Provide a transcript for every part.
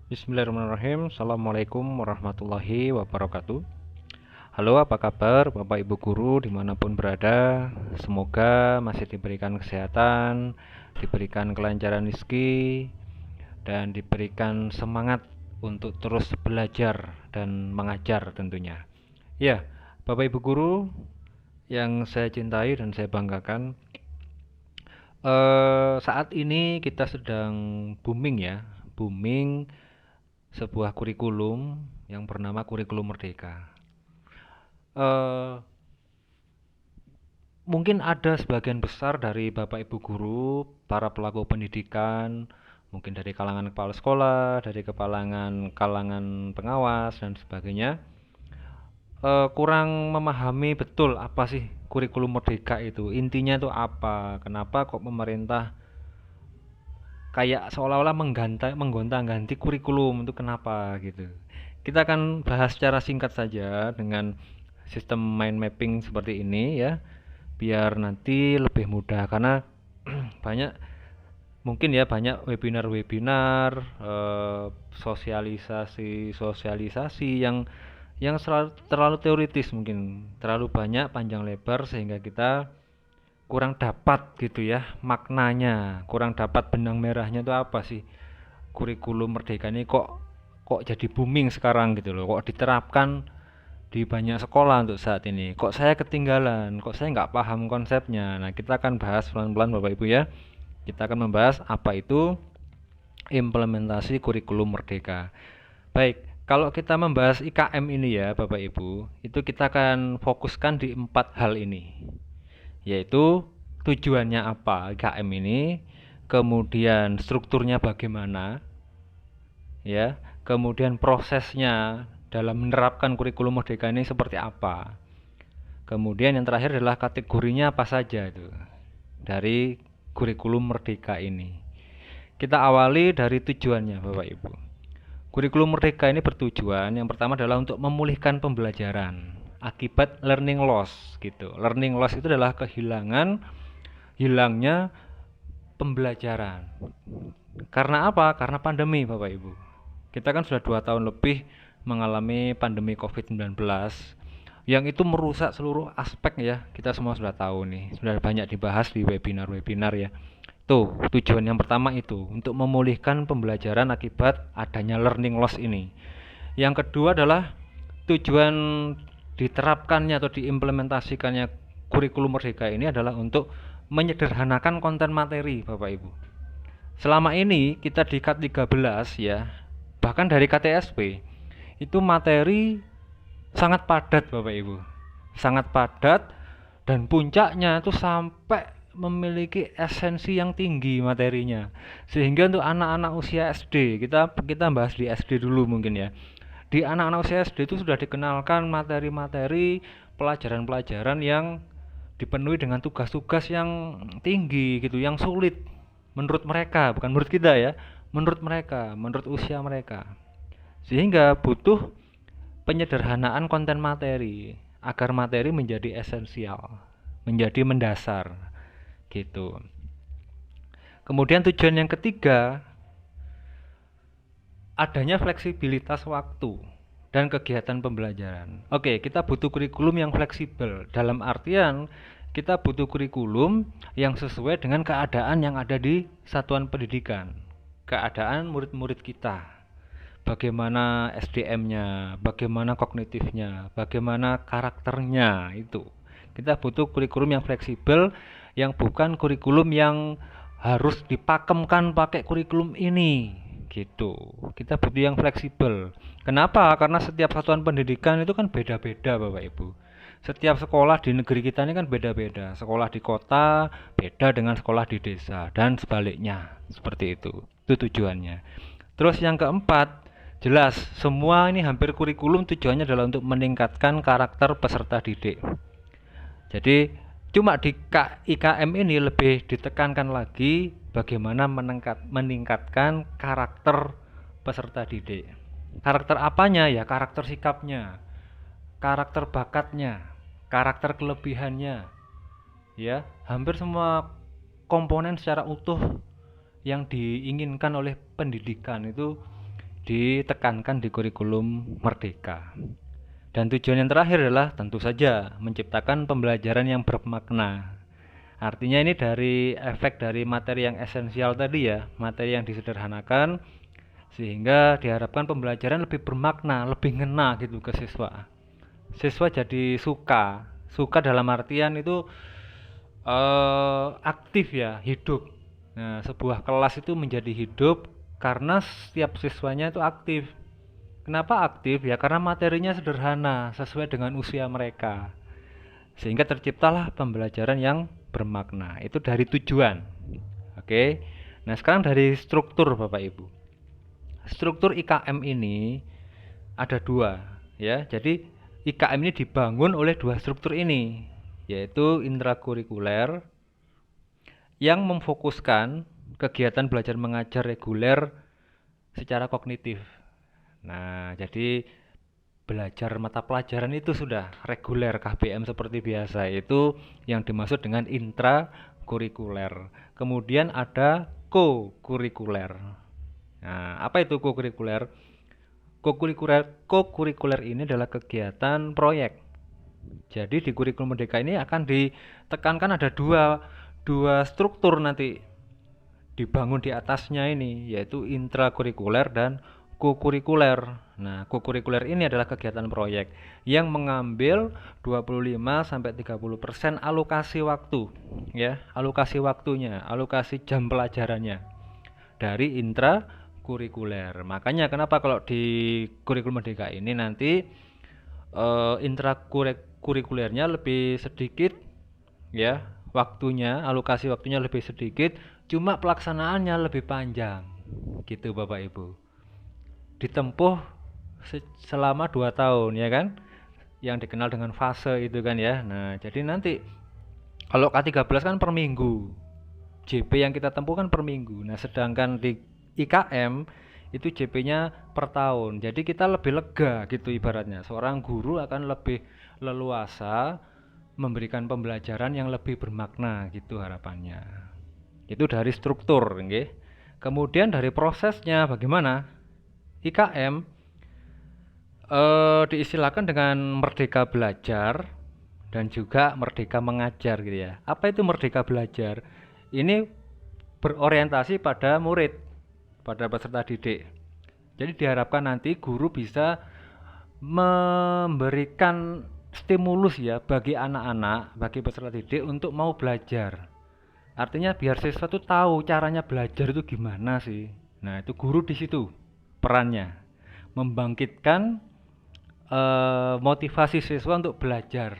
Bismillahirrahmanirrahim. Assalamualaikum warahmatullahi wabarakatuh. Halo, apa kabar Bapak Ibu Guru dimanapun berada? Semoga masih diberikan kesehatan, diberikan kelancaran rezeki, dan diberikan semangat untuk terus belajar dan mengajar tentunya. Ya, Bapak Ibu Guru yang saya cintai dan saya banggakan, saat ini kita sedang booming ya, booming sebuah kurikulum yang bernama kurikulum Merdeka. Eh, Mungkin ada sebagian besar dari Bapak Ibu guru, para pelaku pendidikan, mungkin dari kalangan kepala sekolah, dari kalangan pengawas dan sebagainya, kurang memahami betul apa sih kurikulum Merdeka itu. Intinya itu apa? Kenapa kok pemerintah kayak seolah-olah menggonta-ganti kurikulum itu kenapa gitu. Kita akan bahas secara singkat saja dengan sistem mind mapping seperti ini ya, biar nanti lebih mudah karena banyak mungkin ya banyak webinar-webinar sosialisasi yang terlalu teoritis, mungkin terlalu banyak panjang lebar sehingga kita kurang dapat gitu ya maknanya, kurang dapat benang merahnya itu apa sih kurikulum Merdeka ini kok kok jadi booming sekarang gitu loh, kok diterapkan di banyak sekolah untuk saat ini, kok saya ketinggalan, kok saya nggak paham konsepnya. Nah, kita akan bahas pelan-pelan Bapak Ibu ya, kita akan membahas apa itu implementasi kurikulum Merdeka. Baik, kalau kita membahas IKM ini ya Bapak Ibu, itu kita akan fokuskan di 4 hal ini, yaitu tujuannya apa IKM ini, kemudian strukturnya bagaimana, ya, kemudian prosesnya dalam menerapkan kurikulum Merdeka ini seperti apa, kemudian yang terakhir adalah kategorinya apa saja itu dari kurikulum Merdeka ini. Kita awali dari tujuannya Bapak Ibu. Kurikulum Merdeka ini bertujuan yang pertama adalah untuk memulihkan pembelajaran akibat learning loss gitu. Learning loss itu adalah hilangnya pembelajaran. Karena apa? Karena pandemi, Bapak Ibu. Kita kan sudah 2 tahun lebih mengalami pandemi COVID-19 yang itu merusak seluruh aspek ya. Kita semua sudah tahu nih, sudah banyak dibahas di webinar-webinar ya. Tuh, tujuan yang pertama itu untuk memulihkan pembelajaran akibat adanya learning loss ini. Yang kedua adalah tujuan diterapkannya atau diimplementasikannya kurikulum Merdeka ini adalah untuk menyederhanakan konten materi, Bapak Ibu. Selama ini kita di KAT 13 ya, bahkan dari KTSP, itu materi sangat padat Bapak Ibu. Sangat padat dan puncaknya itu sampai memiliki esensi yang tinggi materinya. Sehingga untuk anak-anak usia SD, kita bahas di SD dulu mungkin ya. Di anak-anak usia SD itu sudah dikenalkan materi-materi pelajaran-pelajaran yang dipenuhi dengan tugas-tugas yang tinggi gitu, yang sulit menurut mereka, bukan menurut kita ya, menurut mereka, menurut usia mereka. Sehingga butuh penyederhanaan konten materi agar materi menjadi esensial, menjadi mendasar gitu. Kemudian tujuan yang ketiga, adanya fleksibilitas waktu dan kegiatan pembelajaran. Oke, kita butuh kurikulum yang fleksibel. Dalam artian kita butuh kurikulum yang sesuai dengan keadaan yang ada di satuan pendidikan, keadaan murid-murid kita. Bagaimana SDM-nya, bagaimana kognitifnya, bagaimana karakternya itu. Kita butuh kurikulum yang fleksibel, yang bukan kurikulum yang harus dipakemkan pakai kurikulum ini gitu. Kita butuh yang fleksibel. Kenapa? Karena setiap satuan pendidikan itu kan beda-beda Bapak Ibu. Setiap sekolah di negeri kita ini kan beda-beda. Sekolah di kota beda dengan sekolah di desa dan sebaliknya. Seperti itu. Itu tujuannya. Terus yang keempat, jelas semua ini hampir kurikulum tujuannya adalah untuk meningkatkan karakter peserta didik. Jadi cuma di IKM ini lebih ditekankan lagi bagaimana meningkatkan karakter peserta didik. Karakter apanya ya? Karakter sikapnya, karakter bakatnya, karakter kelebihannya. Ya, hampir semua komponen secara utuh yang diinginkan oleh pendidikan itu ditekankan di kurikulum Merdeka. Dan tujuan yang terakhir adalah tentu saja menciptakan pembelajaran yang bermakna. Artinya ini dari efek dari materi yang esensial tadi ya, materi yang disederhanakan, sehingga diharapkan pembelajaran lebih bermakna, lebih ngena gitu ke siswa. Siswa jadi suka dalam artian itu aktif ya, hidup. Nah, sebuah kelas itu menjadi hidup karena setiap siswanya itu aktif. Kenapa aktif? Ya karena materinya sederhana, sesuai dengan usia mereka. Sehingga terciptalah pembelajaran yang bermakna. Itu dari tujuan. Oke. Nah, sekarang dari struktur Bapak Ibu. Struktur IKM ini ada dua ya. Jadi IKM ini dibangun oleh dua struktur ini, yaitu intrakurikuler yang memfokuskan kegiatan belajar mengajar reguler secara kognitif. Nah, jadi belajar mata pelajaran itu sudah reguler KBM seperti biasa, itu yang dimaksud dengan intrakurikuler. Kemudian ada co-kurikuler. Nah, apa itu co-kurikuler? Co-kurikuler ini adalah kegiatan proyek. Jadi di kurikulum Merdeka ini akan ditekankan ada dua struktur nanti dibangun di atasnya ini, yaitu intrakurikuler dan co-kurikuler. Nah, co-kurikuler ini adalah kegiatan proyek yang mengambil 25-30% alokasi waktu ya, alokasi waktunya, alokasi jam pelajarannya dari intrakurikuler. Makanya kenapa kalau di kurikulum Merdeka ini nanti intrakurikulernya lebih sedikit ya, waktunya, alokasi waktunya lebih sedikit, cuma pelaksanaannya lebih panjang gitu Bapak Ibu. Ditempuh selama 2 tahun ya kan, yang dikenal dengan fase itu kan ya. Nah, jadi nanti kalau K13 kan per minggu, JP yang kita tempuh kan per minggu. Nah, sedangkan di IKM itu JP-nya per tahun. Jadi kita lebih lega gitu ibaratnya. Seorang guru akan lebih leluasa memberikan pembelajaran yang lebih bermakna gitu harapannya. Itu dari struktur, nggih. Kemudian dari prosesnya bagaimana? IKM diistilahkan dengan merdeka belajar dan juga merdeka mengajar gitu ya. Apa itu merdeka belajar? Ini berorientasi pada murid, pada peserta didik. Jadi diharapkan nanti guru bisa memberikan stimulus ya bagi anak-anak, bagi peserta didik untuk mau belajar. Artinya biar siswa tuh tahu caranya belajar itu gimana sih. Nah, itu guru di situ perannya membangkitkan motivasi siswa untuk belajar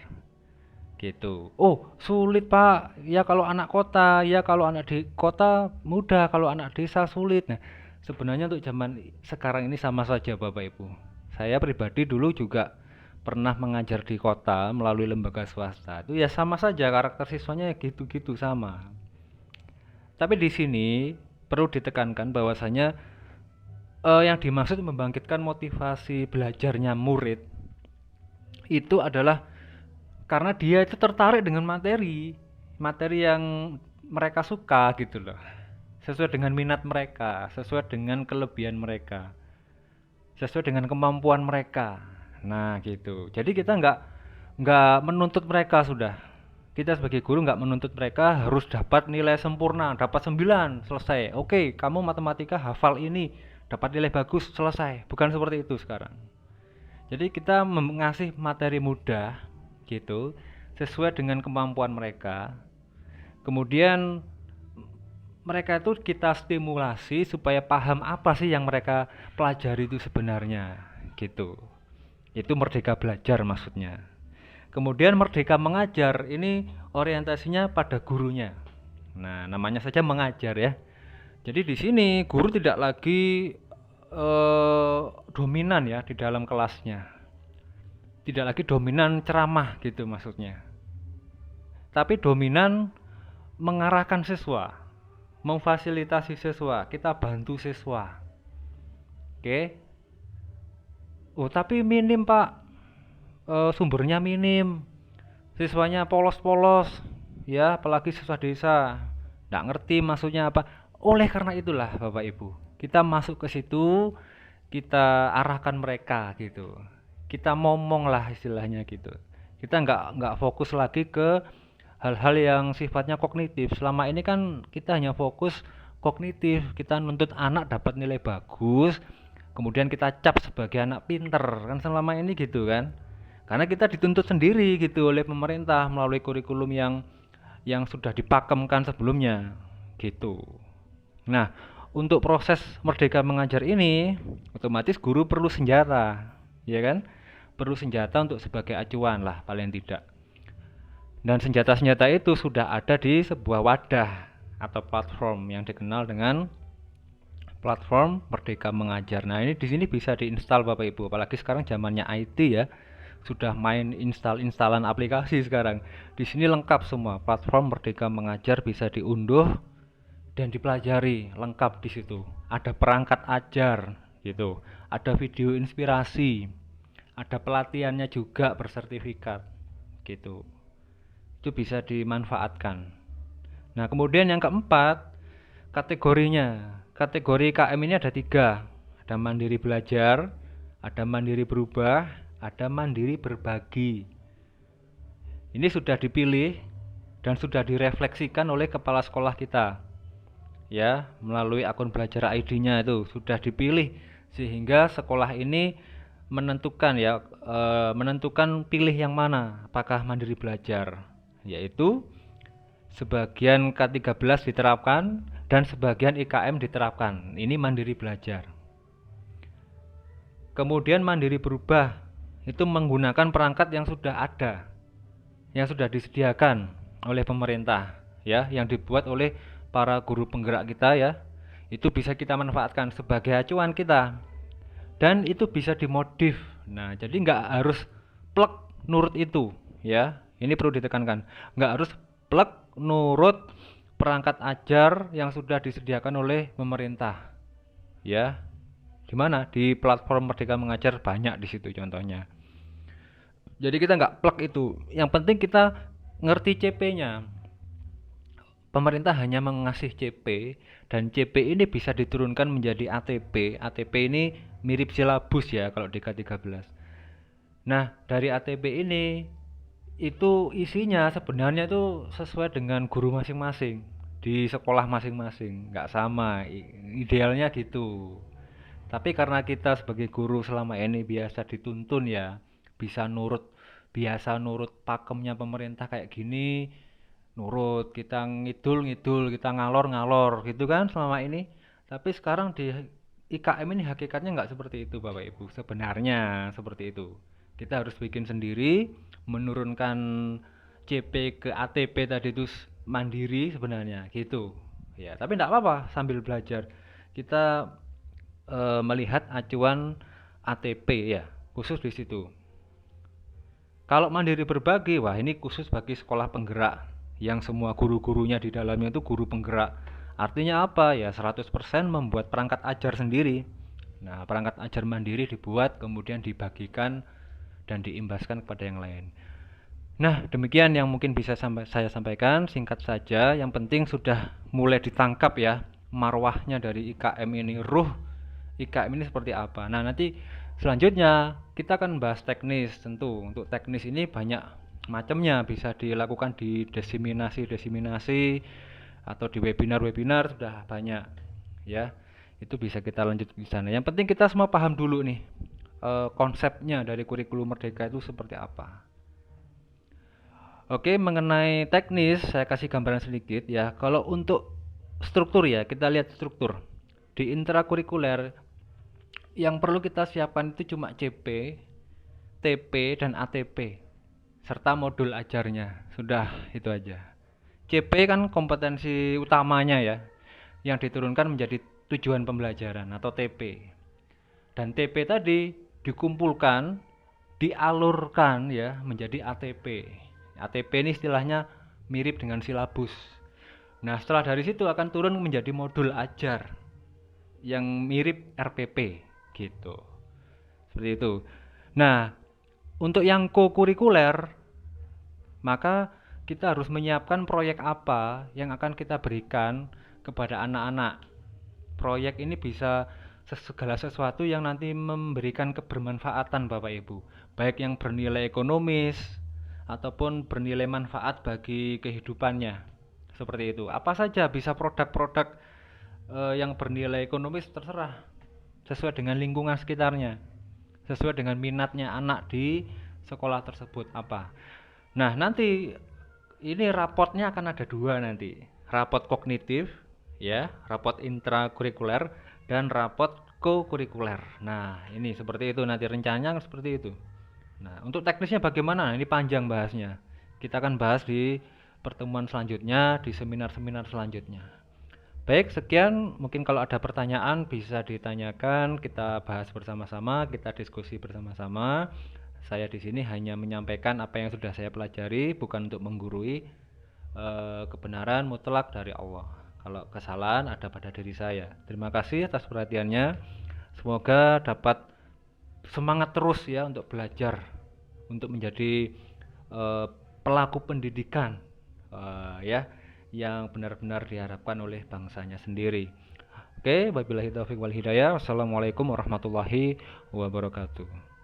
gitu. Oh, sulit Pak. Ya kalau anak kota, ya kalau anak di kota mudah, kalau anak desa sulit. Nah, sebenarnya untuk zaman sekarang ini sama saja Bapak Ibu. Saya pribadi dulu juga pernah mengajar di kota melalui lembaga swasta. Itu ya sama saja, karakter siswanya gitu-gitu sama. Tapi di sini perlu ditekankan bahwasanya yang dimaksud membangkitkan motivasi belajarnya murid itu adalah karena dia itu tertarik dengan materi yang mereka suka gitu loh, sesuai dengan minat mereka, sesuai dengan kelebihan mereka, sesuai dengan kemampuan mereka. Nah gitu, jadi kita nggak menuntut mereka sudah. Kita sebagai guru nggak menuntut mereka harus dapat nilai sempurna, dapat 9 selesai. Oke, kamu matematika hafal ini, dapat nilai bagus selesai. Bukan seperti itu sekarang. Jadi kita mengasih materi mudah gitu, sesuai dengan kemampuan mereka. Kemudian mereka itu kita stimulasi supaya paham apa sih yang mereka pelajari itu sebenarnya gitu. Itu merdeka belajar maksudnya. Kemudian merdeka mengajar, ini orientasinya pada gurunya. Nah, namanya saja mengajar ya. Jadi di sini guru tidak lagi dominan ya di dalam kelasnya. Tidak lagi dominan ceramah gitu maksudnya. Tapi dominan mengarahkan siswa, memfasilitasi siswa, kita bantu siswa. Oke. Oh, tapi minim Pak. Sumbernya minim, siswanya polos-polos ya, apalagi siswa desa nggak ngerti maksudnya apa. Oleh karena itulah Bapak Ibu, kita masuk ke situ, kita arahkan mereka gitu. Kita ngomong lah istilahnya gitu. Kita nggak fokus lagi ke hal-hal yang sifatnya kognitif. Selama ini kan kita hanya fokus kognitif, kita nuntut anak dapat nilai bagus, kemudian kita cap sebagai anak pinter, kan selama ini gitu kan. Karena kita dituntut sendiri gitu oleh pemerintah melalui kurikulum yang sudah dipakemkan sebelumnya gitu. Nah, untuk proses Merdeka Mengajar ini, otomatis guru perlu senjata, ya kan? Perlu senjata untuk sebagai acuan lah paling tidak. Dan senjata-senjata itu sudah ada di sebuah wadah atau platform yang dikenal dengan platform Merdeka Mengajar. Nah, ini di sini bisa diinstal Bapak Ibu, apalagi sekarang zamannya IT ya. Sudah main install-installan aplikasi sekarang. Di sini lengkap semua. Platform Merdeka Mengajar bisa diunduh dan dipelajari, lengkap di situ. Ada perangkat ajar gitu. Ada video inspirasi. Ada pelatihannya juga bersertifikat gitu. Itu bisa dimanfaatkan. Nah, kemudian yang keempat, kategorinya. Kategori KM ini ada 3. Ada mandiri belajar, ada mandiri berubah, ada mandiri berbagi. Ini sudah dipilih dan sudah direfleksikan oleh kepala sekolah kita. Ya, melalui akun belajar ID-nya itu sudah dipilih sehingga sekolah ini menentukan ya, menentukan pilih yang mana, apakah mandiri belajar, yaitu sebagian K13 diterapkan dan sebagian IKM diterapkan. Ini mandiri belajar. Kemudian mandiri berubah itu menggunakan perangkat yang sudah ada, yang sudah disediakan oleh pemerintah, ya, yang dibuat oleh para guru penggerak kita ya. Itu bisa kita manfaatkan sebagai acuan kita. Dan itu bisa dimodif. Nah, jadi nggak harus plek nurut itu, ya. Ini perlu ditekankan. Nggak harus plek nurut perangkat ajar yang sudah disediakan oleh pemerintah, ya. Di mana? Di platform Merdeka Mengajar banyak di situ contohnya. Jadi kita nggak plek itu. Yang penting kita ngerti CP-nya. Pemerintah hanya mengasih CP dan CP ini bisa diturunkan menjadi ATP. ATP ini mirip silabus ya kalau di K13. Nah, dari ATP ini itu isinya sebenarnya itu sesuai dengan guru masing-masing di sekolah masing-masing, nggak sama. Idealnya gitu. Tapi karena kita sebagai guru selama ini biasa dituntun ya, biasa nurut pakemnya pemerintah kayak gini, nurut, kita ngidul-ngidul, kita ngalor-ngalor gitu kan selama ini. Tapi sekarang di IKM ini hakikatnya nggak seperti itu Bapak Ibu. Sebenarnya seperti itu. Kita harus bikin sendiri, menurunkan CP ke ATP tadi itu mandiri sebenarnya gitu. Ya, tapi enggak apa-apa sambil belajar. Kita melihat acuan ATP ya, khusus di situ. Kalau mandiri berbagi, wah ini khusus bagi sekolah penggerak yang semua guru-gurunya di dalamnya itu guru penggerak. Artinya apa? Ya 100% membuat perangkat ajar sendiri. Nah, perangkat ajar mandiri dibuat kemudian dibagikan dan diimbaskan kepada yang lain. Nah, demikian yang mungkin bisa saya sampaikan, singkat saja. Yang penting sudah mulai ditangkap ya marwahnya dari IKM ini, ruh IKM ini seperti apa. Nah, nanti selanjutnya kita akan bahas teknis tentu. Untuk teknis ini banyak macamnya, bisa dilakukan di diseminasi atau di webinar sudah banyak ya. Itu bisa kita lanjut di sana. Yang penting kita semua paham dulu nih konsepnya dari kurikulum Merdeka itu seperti apa. Oke, mengenai teknis saya kasih gambaran sedikit ya. Kalau untuk struktur ya, kita lihat struktur. Di intrakurikuler yang perlu kita siapkan itu cuma CP, TP, dan ATP serta modul ajarnya. Sudah itu aja. CP kan kompetensi utamanya ya, yang diturunkan menjadi tujuan pembelajaran atau TP. Dan TP tadi dikumpulkan, dialurkan ya menjadi ATP. ATP ini istilahnya mirip dengan silabus. Nah, setelah dari situ akan turun menjadi modul ajar yang mirip RPP gitu. Seperti itu. Nah, untuk yang co-kurikuler maka kita harus menyiapkan proyek apa yang akan kita berikan kepada anak-anak. Proyek ini bisa segala sesuatu yang nanti memberikan kebermanfaatan Bapak Ibu, baik yang bernilai ekonomis ataupun bernilai manfaat bagi kehidupannya. Seperti itu. Apa saja bisa produk-produk yang bernilai ekonomis, terserah, sesuai dengan lingkungan sekitarnya, sesuai dengan minatnya anak di sekolah tersebut apa. Nah, nanti ini rapotnya akan ada dua nanti. Rapot kognitif, ya, rapot intrakurikuler dan rapot co-kurikuler. Nah, ini seperti itu nanti rencananya seperti itu. Nah, untuk teknisnya bagaimana? Ini panjang bahasnya. Kita akan bahas di pertemuan selanjutnya, di seminar-seminar selanjutnya. Baik, sekian. Mungkin kalau ada pertanyaan bisa ditanyakan, kita bahas bersama-sama, kita diskusi bersama-sama. Saya di sini hanya menyampaikan apa yang sudah saya pelajari, bukan untuk menggurui. Kebenaran mutlak dari Allah. Kalau kesalahan ada pada diri saya. Terima kasih atas perhatiannya. Semoga dapat semangat terus ya untuk belajar, untuk menjadi pelaku pendidikan, ya, yang benar-benar diharapkan oleh bangsanya sendiri. Oke, wabillahi taufiq wal hidayah. Wassalamualaikum warahmatullahi wabarakatuh.